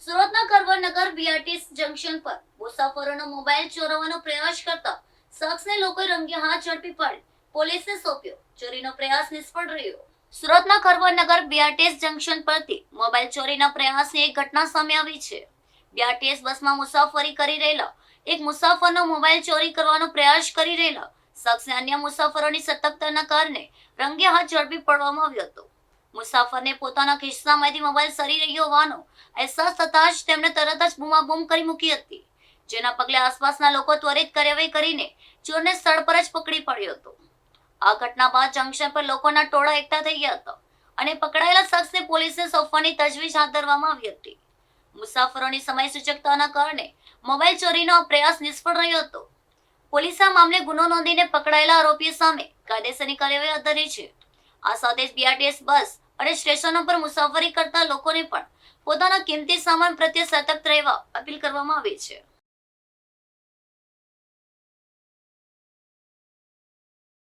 સુરતના કરવરનગર BRTS junction પર મુસાફરોનો mobile ચોરાવવાનો પ્રયાસ કરતા શખ્સને લોકોએ રંગે હાથ ઝડપી પાડી પોલીસને સોંપ્યો. ચોરીનો પ્રયાસ નિષ્ફળ રહ્યો. સુરતના કરવરનગર બીઆરટીએસ જંકશન પરથી મોબાઈલ ચોરીના પ્રયાસની એક ઘટના સામે આવી છે. બીઆરટીએસ બસમાં મુસાફરી કરી રહેલા એક મુસાફરનો મોબાઈલ ચોરી કરવાનો પ્રયાસ કરી રહેલા શખ્સને અન્ય મુસાફરોની સતર્કતાના કારણે રંગે હાથ ઝડપી પાડવામાં આવ્યો હતો. મુસાફરને પોતાના ખિસ્સામાંથી મોબાઈલ સરી રહ્યો હોવાનો અહેસાસ થતાં જ તેમણે તરત જ બૂમાબૂમ કરી મૂકી હતી, જેના પગલે આસપાસના લોકો ત્વરિત કાર્યવાહી કરીને ચોરને સ્થળ પર જ પકડી પાડ્યો હતો. આ ઘટના બાદ જંકશન પર લોકોના ટોળા એકઠા થઈ ગયા હતા અને પકડાયેલા શખ્સને પોલીસને સોંપવાની તજવીજ હાથ ધરવામાં આવી હતી. મુસાફરોની સમય સૂચકતાના કારણે મોબાઈલ ચોરીનો આ પ્રયાસ નિષ્ફળ રહ્યો હતો. પોલીસે આ મામલે ગુનો નોંધીને પકડાયેલા આરોપીઓ સામે કાયદેસરની કાર્યવાહી હાથ ધરી છે. આ સાથે જ બીઆરટીએસ બસ અને સ્ટેશનો પર મુસાફરી કરતા લોકોને પણ પોતાના કિંમતી સામાન પ્રત્યે સતર્ક રહેવા અપીલ કરવામાં આવી છે.